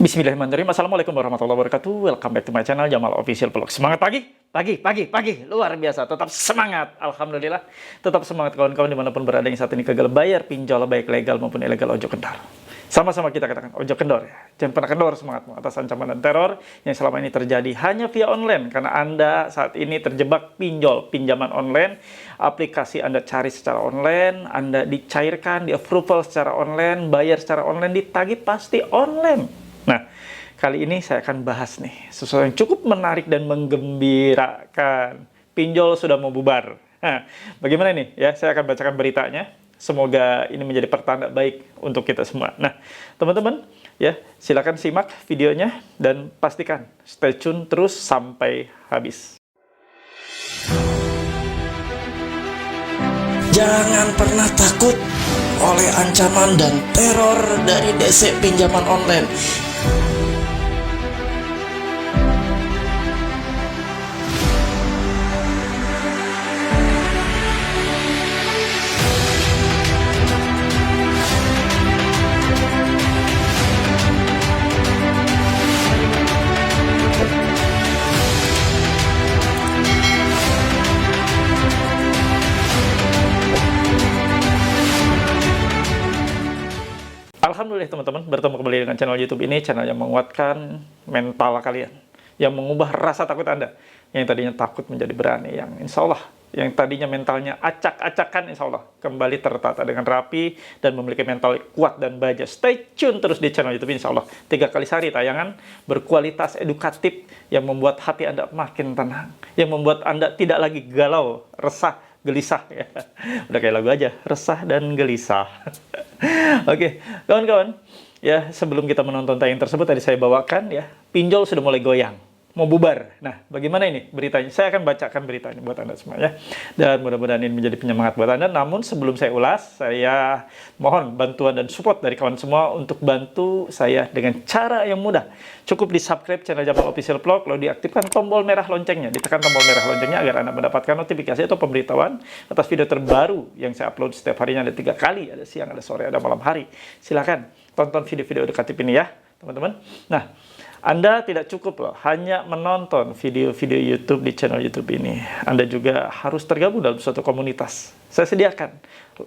Bismillahirrahmanirrahim. Assalamualaikum warahmatullahi wabarakatuh. Welcome back to my channel Jamal Official Vlog. Semangat pagi, luar biasa. Tetap semangat, alhamdulillah. Tetap semangat kawan-kawan dimanapun berada yang saat ini gagal bayar pinjol baik legal maupun ilegal ojek kendor. Sama-sama kita katakan ojek kendor ya. Jangan pernah kendor semangatmu atas ancaman dan teror yang selama ini terjadi hanya via online. Karena Anda saat ini terjebak pinjol, pinjaman online. Aplikasi Anda cari secara online, Anda dicairkan, di approval secara online, bayar secara online, ditagih pasti online. Nah, kali ini saya akan bahas nih sesuatu yang cukup menarik dan menggembirakan. Pinjol sudah mau bubar. Nah, bagaimana nih? Ya, saya akan bacakan beritanya. Semoga ini menjadi pertanda baik untuk kita semua. Nah, teman-teman, ya silakan simak videonya dan pastikan stay tune terus sampai habis. Jangan pernah takut oleh ancaman dan teror dari DC pinjaman online. Alhamdulillah teman-teman, bertemu kembali dengan channel YouTube ini, channel yang menguatkan mental kalian, yang mengubah rasa takut Anda, yang tadinya takut menjadi berani, yang insya Allah, yang tadinya mentalnya acak-acakan, insya Allah kembali tertata dengan rapi dan memiliki mental kuat dan baja. Stay tune terus di channel YouTube, insya Allah 3 kali sehari tayangan berkualitas edukatif yang membuat hati Anda makin tenang, yang membuat Anda tidak lagi galau, resah, gelisah ya. Udah kayak lagu aja, resah dan gelisah. Oke, kawan-kawan, ya sebelum kita menonton tayangan tersebut tadi saya bawakan ya, pinjol sudah mulai goyang, mau bubar. Nah, bagaimana ini beritanya? Saya akan bacakan berita ini buat Anda semua ya. Dan mudah-mudahan ini menjadi penyemangat buat Anda. Namun sebelum saya ulas, saya mohon bantuan dan support dari kawan semua untuk bantu saya dengan cara yang mudah. Cukup di-subscribe channel Jamal Official Vlog, lalu diaktifkan tombol merah loncengnya. Ditekan tombol merah loncengnya agar Anda mendapatkan notifikasi atau pemberitahuan atas video terbaru yang saya upload setiap harinya. Ada 3 kali, ada siang, ada sore, ada malam hari. Silakan tonton video-video edukatif ini ya, teman-teman. Nah, Anda tidak cukup loh hanya menonton video-video YouTube di channel YouTube ini. Anda juga harus tergabung dalam suatu komunitas. Saya sediakan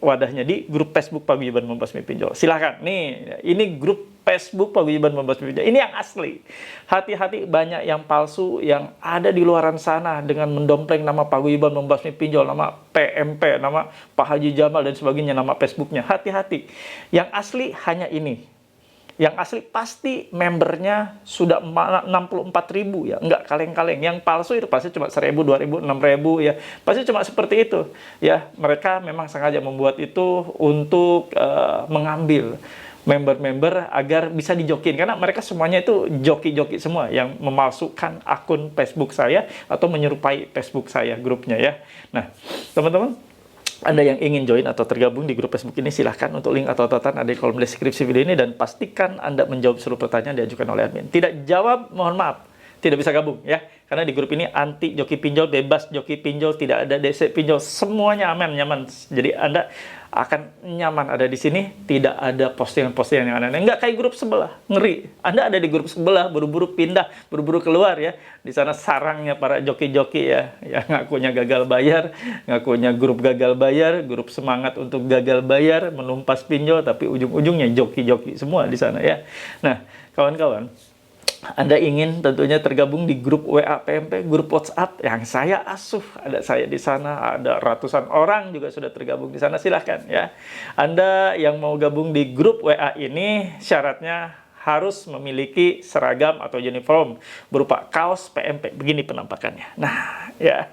wadahnya di grup Facebook Paguyuban Membasmi Pinjol. Silahkan, nih, ini grup Facebook Paguyuban Membasmi Pinjol. Ini yang asli. Hati-hati, banyak yang palsu yang ada di luaran sana dengan mendompleng nama Paguyuban Membasmi Pinjol, nama PMP, nama Pak Haji Jamal dan sebagainya, nama Facebooknya. Hati-hati. Yang asli hanya ini. Yang asli pasti membernya sudah 64.000 ya, enggak kaleng-kaleng. Yang palsu itu pasti cuma 1.000, 2.000, 6.000 ya. Pasti cuma seperti itu. Ya, mereka memang sengaja membuat itu untuk mengambil member-member agar bisa dijokin. Karena mereka semuanya itu joki-joki semua yang memalsukan akun Facebook saya atau menyerupai Facebook saya, grupnya ya. Nah, teman-teman, Anda yang ingin join atau tergabung di grup Facebook ini, silahkan untuk link atau tautan ada di kolom deskripsi video ini, dan pastikan Anda menjawab seluruh pertanyaan diajukan oleh admin. Tidak jawab, mohon maaf, tidak bisa gabung ya. Karena di grup ini anti joki pinjol, bebas joki pinjol, tidak ada DC pinjol, semuanya aman, nyaman. Jadi Anda akan nyaman ada di sini, tidak ada postingan-postingan yang aneh-aneh. Nggak kayak grup sebelah, ngeri. Anda ada di grup sebelah, buru-buru pindah, buru-buru keluar ya. Di sana sarangnya para joki-joki ya, yang ngakunya gagal bayar, ngakunya grup gagal bayar, grup semangat untuk gagal bayar, menumpas pinjol, tapi ujung-ujungnya joki-joki semua di sana ya. Nah, kawan-kawan, Anda ingin tentunya tergabung di grup WA PMP, grup WhatsApp yang saya asuh. Ada saya di sana, ada ratusan orang juga sudah tergabung di sana. Silahkan ya. Anda yang mau gabung di grup WA ini, syaratnya harus memiliki seragam atau uniform berupa kaos PMP. Begini penampakannya. Nah, ya.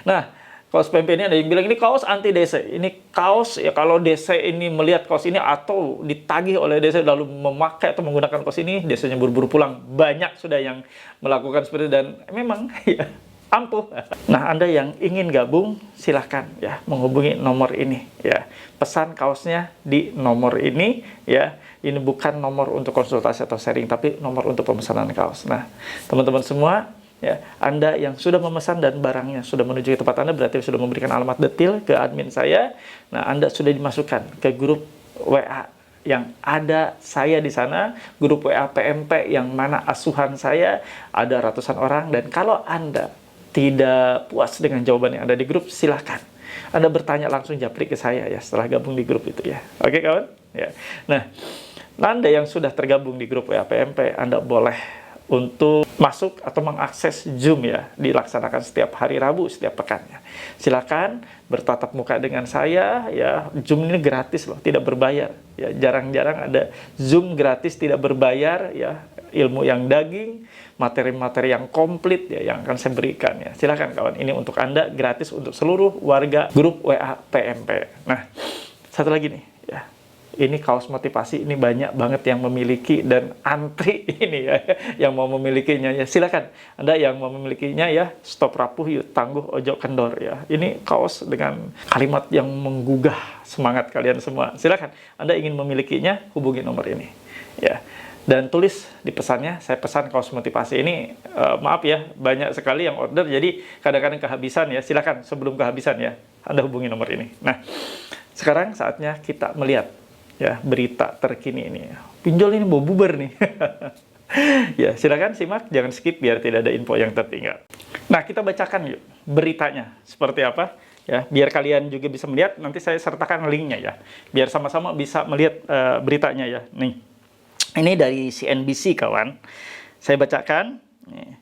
Nah, kaos PMP ini ada yang bilang ini kaos anti DC. Ini kaos ya, kalau DC ini melihat kaos ini atau ditagih oleh DC lalu memakai atau menggunakan kaos ini, DC-nya buru-buru pulang. Banyak sudah yang melakukan seperti itu dan memang ya ampuh. Nah, Anda yang ingin gabung silahkan ya menghubungi nomor ini ya. Pesan kaosnya di nomor ini ya. Ini bukan nomor untuk konsultasi atau sharing, tapi nomor untuk pemesanan kaos. Nah, teman-teman semua, ya, Anda yang sudah memesan dan barangnya sudah menuju ke tempat Anda, berarti sudah memberikan alamat detail ke admin saya. Nah, Anda sudah dimasukkan ke grup WA yang ada saya di sana, grup WA PMP yang mana asuhan saya ada ratusan orang. Dan kalau Anda tidak puas dengan jawaban yang ada di grup, silahkan Anda bertanya langsung japri ke saya ya setelah gabung di grup itu ya. Oke kawan? Ya. Nah, Anda yang sudah tergabung di grup WA PMP, Anda boleh untuk masuk atau mengakses Zoom ya, dilaksanakan setiap hari Rabu setiap pekannya. Silakan bertatap muka dengan saya ya. Zoom ini gratis loh, tidak berbayar ya. Jarang-jarang ada Zoom gratis tidak berbayar ya. Ilmu yang daging, materi-materi yang komplit ya yang akan saya berikan ya. Silakan kawan, ini untuk Anda gratis untuk seluruh warga grup WA PMP. Nah, satu lagi nih ya. Ini kaos motivasi, ini banyak banget yang memiliki dan antri ini ya, yang mau memilikinya ya. Silakan Anda yang mau memilikinya ya, stop rapuh yuk tangguh ojo kendor ya. Ini kaos dengan kalimat yang menggugah semangat kalian semua. Silakan Anda ingin memilikinya, hubungi nomor ini ya. Dan tulis di pesannya, saya pesan kaos motivasi ini. Maaf ya, banyak sekali yang order, jadi kadang-kadang kehabisan ya. Silakan sebelum kehabisan ya, Anda hubungi nomor ini. Nah, sekarang saatnya kita melihat ya berita terkini ini. Pinjol ini mau bubar nih. Ya, silakan simak, jangan skip biar tidak ada info yang tertinggal. Nah, kita bacakan yuk beritanya seperti apa ya, biar kalian juga bisa melihat. Nanti saya sertakan linknya ya, biar sama-sama bisa melihat beritanya ya. Nih, ini dari CNBC kawan. Saya bacakan. Nih.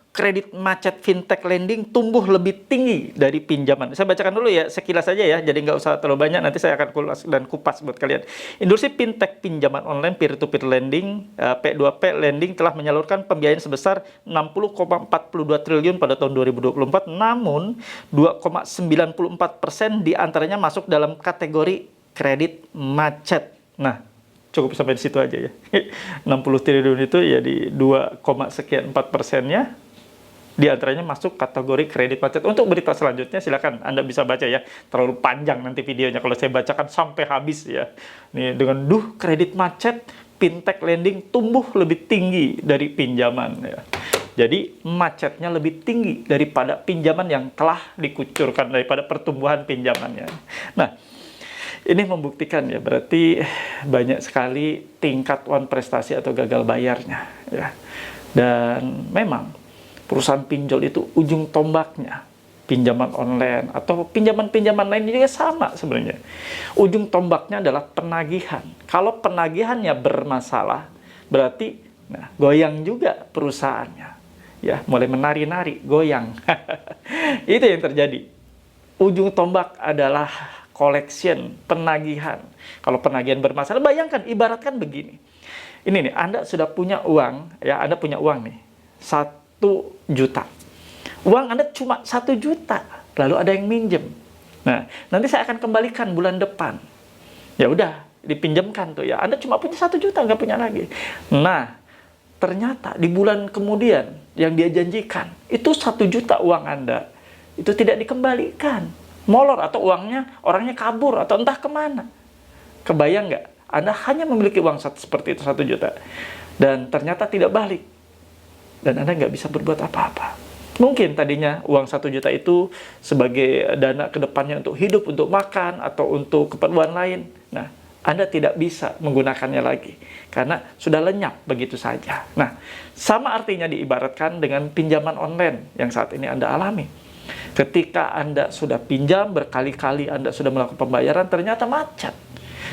Kredit macet fintech lending tumbuh lebih tinggi dari pinjaman. Saya bacakan dulu ya, sekilas saja ya, jadi nggak usah terlalu banyak, nanti saya akan kulas dan kupas buat kalian. Industri fintech pinjaman online peer-to-peer lending, P2P lending telah menyalurkan pembiayaan sebesar 60,42 triliun pada tahun 2024, namun 2,94% diantaranya masuk dalam kategori kredit macet. Nah, cukup sampai di situ aja ya. 60 triliun itu ya di 2,4%-nya di antaranya masuk kategori kredit macet. Untuk berita selanjutnya silakan Anda bisa baca ya. Terlalu panjang nanti videonya kalau saya bacakan sampai habis ya. Nih dengan kredit macet, fintech lending tumbuh lebih tinggi dari pinjaman ya. Jadi macetnya lebih tinggi daripada pinjaman yang telah dikucurkan, daripada pertumbuhan pinjamannya. Nah, ini membuktikan ya, berarti banyak sekali tingkatan prestasi atau gagal bayarnya ya. Dan memang perusahaan pinjol itu ujung tombaknya pinjaman online atau pinjaman-pinjaman lain juga sama sebenarnya. Ujung tombaknya adalah penagihan. Kalau penagihannya bermasalah, berarti goyang juga perusahaannya. Ya, mulai menari-nari, goyang. Itu yang terjadi. Ujung tombak adalah collection, penagihan. Kalau penagihan bermasalah, bayangkan, ibaratkan begini. Ini nih, Anda sudah punya uang, ya, Anda punya uang nih, 1 juta. Uang Anda cuma 1 juta, lalu ada yang minjem. Nah, nanti saya akan kembalikan bulan depan. Ya udah, dipinjamkan tuh ya. Anda cuma punya 1 juta, nggak punya lagi. Nah, ternyata di bulan kemudian yang dia janjikan, itu 1 juta uang Anda, itu tidak dikembalikan. Molor atau orangnya kabur atau entah kemana. Kebayang nggak? Anda hanya memiliki uang seperti itu 1 juta. Dan ternyata tidak balik. Dan Anda nggak bisa berbuat apa-apa. Mungkin tadinya uang 1 juta itu sebagai dana kedepannya untuk hidup, untuk makan, atau untuk keperluan lain. Nah, Anda tidak bisa menggunakannya lagi. Karena sudah lenyap begitu saja. Nah, sama artinya diibaratkan dengan pinjaman online yang saat ini Anda alami. Ketika Anda sudah pinjam berkali-kali, Anda sudah melakukan pembayaran, ternyata macet.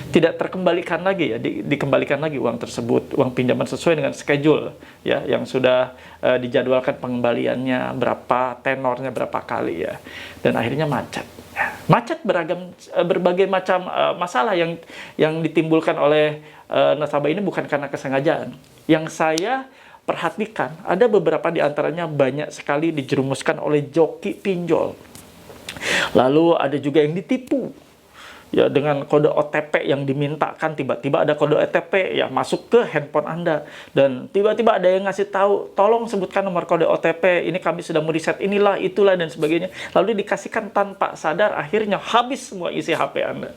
Tidak terkembalikan lagi ya, dikembalikan lagi uang tersebut, uang pinjaman sesuai dengan schedule ya, yang sudah dijadwalkan pengembaliannya, berapa tenornya, berapa kali ya, dan akhirnya macet. Macet berbagai macam masalah yang ditimbulkan oleh nasabah ini bukan karena kesengajaan. Yang saya perhatikan, ada beberapa di antaranya banyak sekali dijerumuskan oleh joki pinjol. Lalu ada juga yang ditipu. Ya, dengan kode OTP yang dimintakan, tiba-tiba ada kode OTP ya masuk ke handphone Anda, dan tiba-tiba ada yang ngasih tahu, tolong sebutkan nomor kode OTP, ini kami sudah mau reset inilah, itulah, dan sebagainya. Lalu dikasihkan tanpa sadar, akhirnya habis semua isi HP Anda.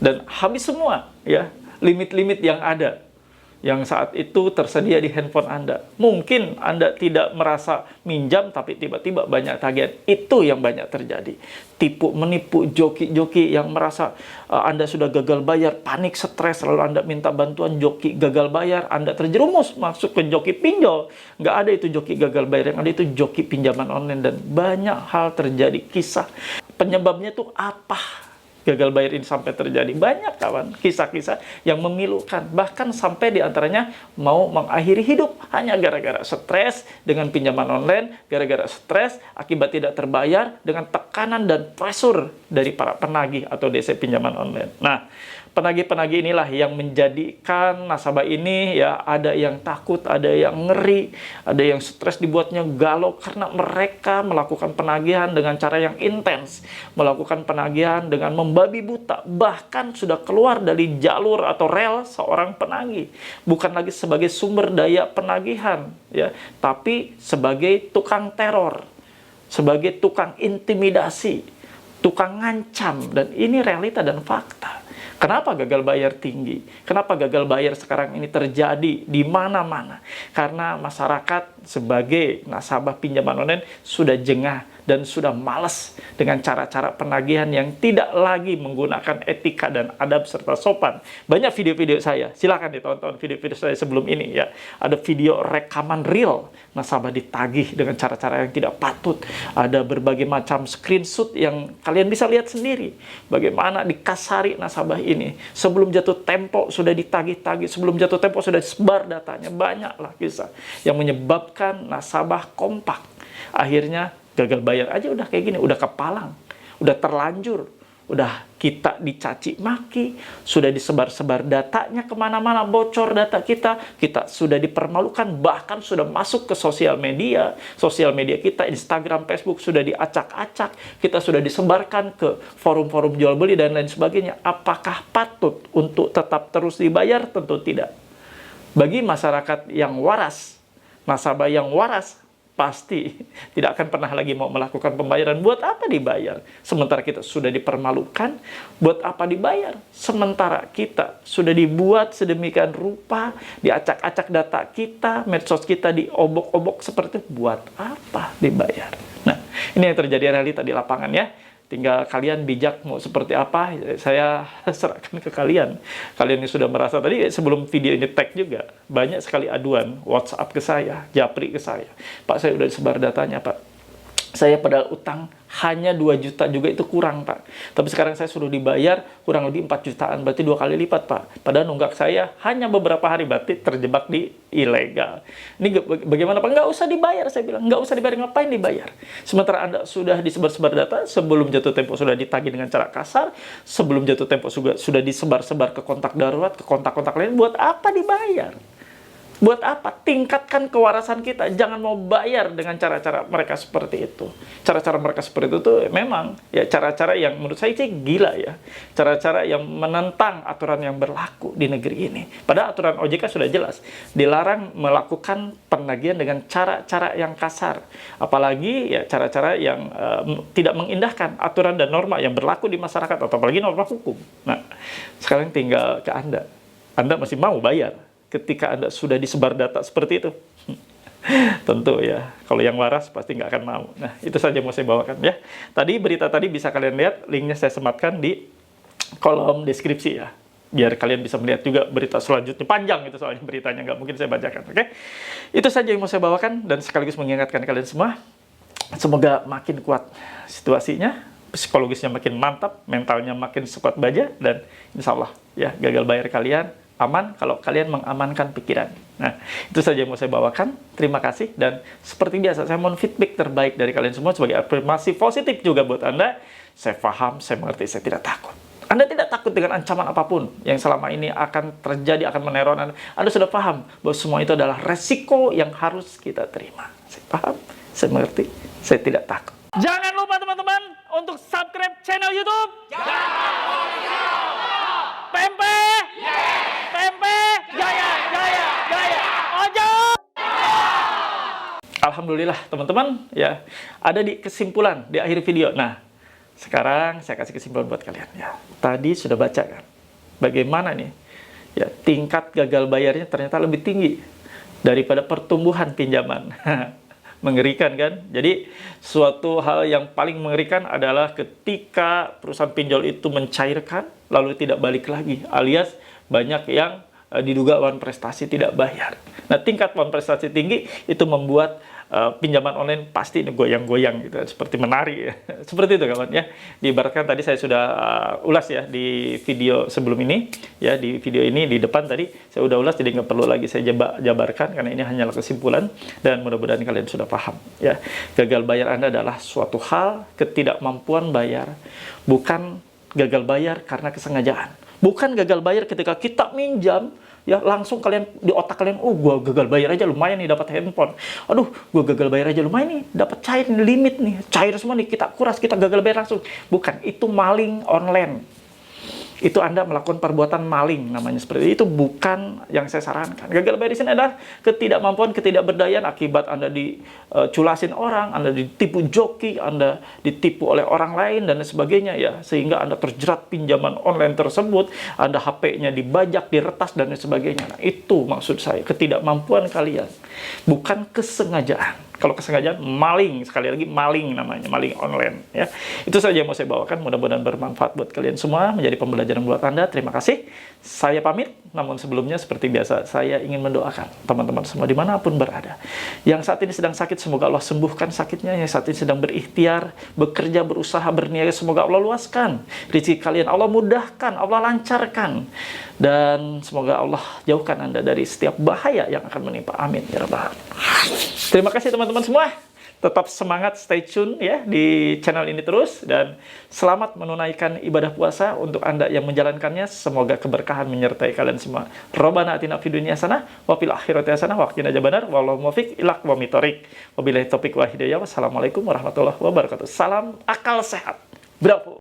Dan habis semua ya, limit-limit yang ada. yang saat itu tersedia di handphone Anda. Mungkin Anda tidak merasa minjam, tapi tiba-tiba banyak tagihan. Itu yang banyak terjadi. Tipu, menipu, joki-joki yang merasa Anda sudah gagal bayar, panik, stres, lalu Anda minta bantuan joki gagal bayar, Anda terjerumus masuk ke joki pinjol. Nggak ada itu joki gagal bayar, yang ada itu joki pinjaman online, dan banyak hal terjadi. Kisah penyebabnya itu apa? Gagal bayar ini sampai terjadi. Banyak kawan, kisah-kisah yang memilukan. Bahkan sampai diantaranya mau mengakhiri hidup hanya gara-gara stres dengan pinjaman online, gara-gara stres akibat tidak terbayar dengan tekanan dan pressure dari para penagih atau DC pinjaman online. Nah, penagih-penagih inilah yang menjadikan nasabah ini ya ada yang takut, ada yang ngeri, ada yang stres, dibuatnya galau karena mereka melakukan penagihan dengan cara yang intens, melakukan penagihan dengan membabi buta, bahkan sudah keluar dari jalur atau rel seorang penagih, bukan lagi sebagai sumber daya penagihan ya, tapi sebagai tukang teror, sebagai tukang intimidasi, tukang ngancam, dan ini realita dan fakta. Kenapa gagal bayar tinggi? Kenapa gagal bayar sekarang ini terjadi di mana-mana? Karena masyarakat sebagai nasabah pinjaman online sudah jengah dan sudah malas dengan cara-cara penagihan yang tidak lagi menggunakan etika dan adab serta sopan. Banyak video-video saya, silakan ditonton video-video saya sebelum ini ya. Ada video rekaman real nasabah ditagih dengan cara-cara yang tidak patut. Ada berbagai macam screenshot yang kalian bisa lihat sendiri. Bagaimana dikasari nasabah ini. Sebelum jatuh tempo sudah ditagih-tagih, sebelum jatuh tempo sudah disebar datanya. Banyaklah kisah yang menyebabkan nasabah kompak. Akhirnya gagal bayar aja udah kayak gini, udah kepalang, udah terlanjur, udah kita dicaci maki, sudah disebar-sebar datanya kemana-mana, bocor data kita sudah dipermalukan, bahkan sudah masuk ke sosial media kita, Instagram, Facebook, sudah diacak-acak, kita sudah disebarkan ke forum-forum jual beli dan lain sebagainya. Apakah patut untuk tetap terus dibayar? Tentu tidak. Bagi masyarakat yang waras, nasabah yang waras, pasti tidak akan pernah lagi mau melakukan pembayaran. Buat apa dibayar? Sementara kita sudah dipermalukan, buat apa dibayar? Sementara kita sudah dibuat sedemikian rupa, diacak-acak data kita, medsos kita diobok-obok seperti itu, buat apa dibayar? Nah, ini yang terjadi realita di lapangan ya. Tinggal kalian bijak mau seperti apa, saya serahkan ke kalian. Kalian yang sudah merasa tadi, sebelum video ini tag juga, banyak sekali aduan WhatsApp ke saya, Japri ke saya. Pak, saya udah disebar datanya, Pak. Saya padahal utang hanya 2 juta juga itu kurang, Pak. Tapi sekarang saya suruh dibayar kurang lebih 4 jutaan, berarti 2 kali lipat, Pak. Padahal nunggak saya hanya beberapa hari, berarti terjebak di ilegal. Ini bagaimana, Pak? Nggak usah dibayar, saya bilang. Nggak usah dibayar, ngapain dibayar? Sementara Anda sudah disebar-sebar data, sebelum jatuh tempo sudah ditagih dengan cara kasar, sebelum jatuh tempo sudah disebar-sebar ke kontak darurat, ke kontak-kontak lain, buat apa dibayar? Buat apa? Tingkatkan kewarasan kita. Jangan mau bayar dengan cara-cara mereka seperti itu. Cara-cara mereka seperti itu tuh memang ya cara-cara yang menurut saya sih gila ya. Cara-cara yang menentang aturan yang berlaku di negeri ini. Padahal aturan OJK sudah jelas. Dilarang melakukan penagihan dengan cara-cara yang kasar. Apalagi ya cara-cara yang tidak mengindahkan aturan dan norma yang berlaku di masyarakat. Atau apalagi norma hukum. Nah, sekarang tinggal ke Anda. Anda masih mau bayar ketika Anda sudah disebar data seperti itu? Tentu ya, kalau yang waras pasti nggak akan mau. Nah, itu saja mau saya bawakan ya. Tadi berita tadi bisa kalian lihat, linknya saya sematkan di kolom deskripsi ya. Biar kalian bisa melihat juga berita selanjutnya. Panjang itu soalnya beritanya, nggak mungkin saya bacakan. Oke? Itu saja yang mau saya bawakan, dan sekaligus mengingatkan kalian semua, semoga makin kuat situasinya, psikologisnya makin mantap, mentalnya makin sekuat baja, dan insya Allah ya gagal bayar kalian aman kalau kalian mengamankan pikiran. Nah, itu saja yang mau saya bawakan. Terima kasih, dan seperti biasa saya mohon feedback terbaik dari kalian semua sebagai afirmasi positif juga buat Anda. Saya paham, saya mengerti, saya tidak takut. Anda tidak takut dengan ancaman apapun yang selama ini akan terjadi, akan meneror Anda. Anda sudah paham bahwa semua itu adalah resiko yang harus kita terima. Saya paham, saya mengerti, saya tidak takut. Jangan lupa teman-teman untuk subscribe channel YouTube. Pempe! Tempe! Jaya! Jaya! Jaya! Ojo! Alhamdulillah teman-teman ya, ada di kesimpulan di akhir video. Nah, sekarang saya kasih kesimpulan buat kalian ya. Tadi sudah baca kan, bagaimana nih ya tingkat gagal bayarnya ternyata lebih tinggi daripada pertumbuhan pinjaman. Mengerikan kan? Jadi suatu hal yang paling mengerikan adalah ketika perusahaan pinjol itu mencairkan lalu tidak balik lagi, alias banyak yang diduga wan prestasi tidak bayar. Nah, tingkat wan prestasi tinggi itu membuat pinjaman online pasti goyang-goyang gitu, seperti menari ya. Seperti itu kawan ya. Diibaratkan tadi saya sudah ulas ya di video sebelum ini ya, di video ini di depan tadi saya udah ulas, jadi nggak perlu lagi saya jabarkan karena ini hanyalah kesimpulan dan mudah-mudahan kalian sudah paham ya. Gagal bayar Anda adalah suatu hal ketidakmampuan bayar, bukan gagal bayar karena kesengajaan. Bukan gagal bayar ketika kita minjam ya langsung kalian di otak kalian, oh gua gagal bayar aja lumayan nih dapat handphone, aduh gua gagal bayar aja lumayan nih dapat cair limit nih, cair semua nih, kita kuras, kita gagal bayar langsung. Bukan, itu maling online. Itu Anda melakukan perbuatan maling, namanya seperti itu. Bukan yang saya sarankan. Gagal bayar di sini adalah ketidakmampuan, ketidakberdayaan akibat Anda diculasin orang, Anda ditipu joki, Anda ditipu oleh orang lain dan sebagainya ya, sehingga Anda terjerat pinjaman online tersebut, Anda HP-nya dibajak, diretas dan sebagainya. Nah, itu maksud saya, ketidakmampuan kalian, bukan kesengajaan. Kalau kesengajaan, maling, sekali lagi maling namanya, maling online ya. Itu saja yang mau saya bawakan, mudah-mudahan bermanfaat buat kalian semua, menjadi pembelajaran buat Anda. Terima kasih, saya pamit. Namun sebelumnya seperti biasa, saya ingin mendoakan teman-teman semua dimanapun berada, yang saat ini sedang sakit, semoga Allah sembuhkan sakitnya. Yang saat ini sedang berikhtiar, bekerja, berusaha, berniaga, semoga Allah luaskan rezeki kalian, Allah mudahkan, Allah lancarkan, dan semoga Allah jauhkan Anda dari setiap bahaya yang akan menimpa. Amin ya rabbal alamin. Terima kasih teman-teman semua. Tetap semangat, stay tune ya di channel ini terus, dan selamat menunaikan ibadah puasa untuk Anda yang menjalankannya. Semoga keberkahan menyertai kalian semua. Robbana atina fid dunya hasanah wa fil akhirati hasanah wa qina adzabannar. Wallahu muwaffiq ila aqwamit thoriq. Wabillahi taufiq wa hidayah. Wassalamualaikum warahmatullahi wabarakatuh. Salam akal sehat. Bravo.